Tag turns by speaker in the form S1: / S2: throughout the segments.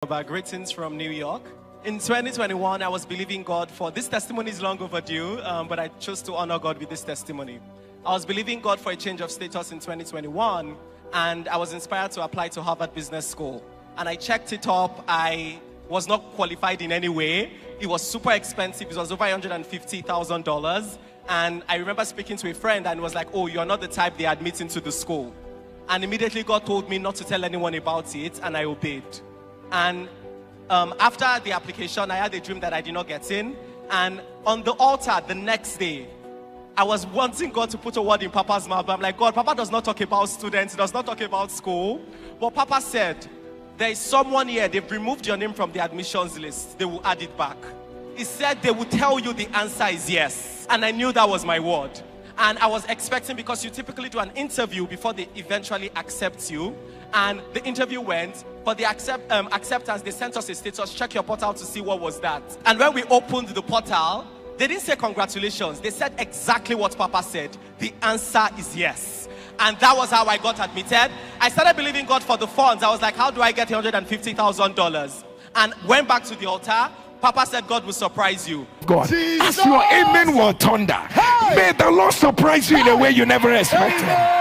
S1: Greetings from New York. In 2021, I was believing God for this testimony is long overdue, but I chose to honor God with this testimony. I was believing God for a change of status in 2021, and I was inspired to apply to Harvard Business School. And I checked it up. I was not qualified in any way. It was super expensive. It was over $150,000. And I remember speaking to a friend and was like, oh, you're not the type they admit into the school. And immediately God told me not to tell anyone about it, and I obeyed. And after the application, I had a dream that I did not get in. And on the altar the next day, I was wanting God to put a word in Papa's mouth. But I'm like, God, Papa does not talk about students. He does not talk about school. But Papa said, there is someone here. They've removed your name from the admissions list. They will add it back. He said they will tell you the answer is yes. And I knew that was my word. And I was expecting, because you typically do an interview before they eventually accept you. And the interview went. For the acceptance, they sent us a status, check your portal to see what was that. And when we opened the portal, they didn't say congratulations. They said exactly what Papa said. The answer is yes. And that was how I got admitted. I started believing God for the funds. I was like, how do I get $150,000? And went back to the altar. Papa said God will surprise you.
S2: God, as your amen will thunder, may the Lord surprise you in a way you never expected.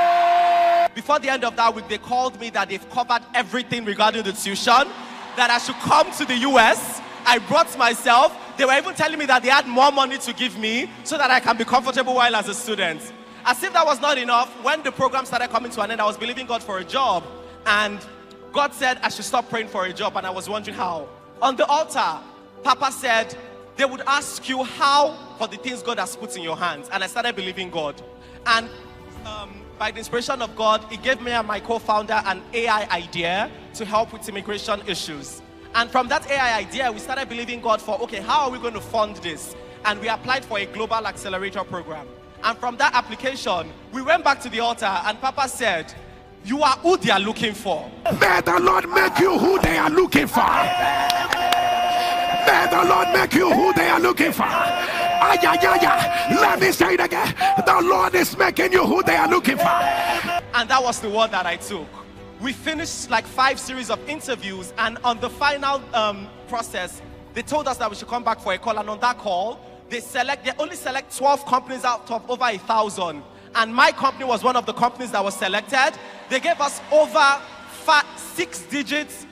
S1: Before the end of that week, they called me that they've covered everything regarding the tuition, that I should come to the US. I brought myself. They were even telling me that they had more money to give me so that I can be comfortable while as a student. As if that was not enough, when the program started coming to an end, I was believing God for a job. And God said I should stop praying for a job, and I was wondering how. On the altar, Papa said they would ask you how for the things God has put in your hands. And I started believing God. And by the inspiration of God, He gave me and my co-founder an AI idea to help with immigration issues. And from that AI idea, we started believing God for, okay, how are we going to fund this? And we applied for a global accelerator program. And from that application, we went back to the altar, and Papa said, you are who they are looking for.
S2: May the Lord make you who they are looking for. May the Lord make you who they are looking for. Let me say it again. The Lord is making you who they are looking for.
S1: And that was the word that I took. We finished like 5 series of interviews, and on the final process, they told us that we should come back for a call. And on that call, they only select 12 companies out of over 1,000. And my company was one of the companies that was selected. They gave us over 6 digits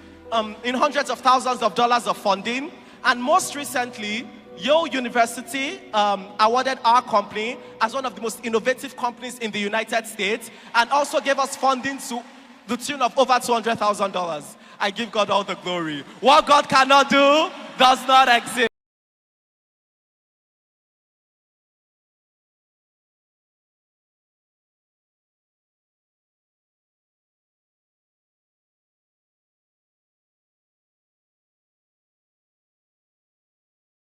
S1: in hundreds of thousands of dollars of funding. And most recently, Yale University awarded our company as one of the most innovative companies in the United States, and also gave us funding to the tune of over $200,000. I give God all the glory. What God cannot do does not exist.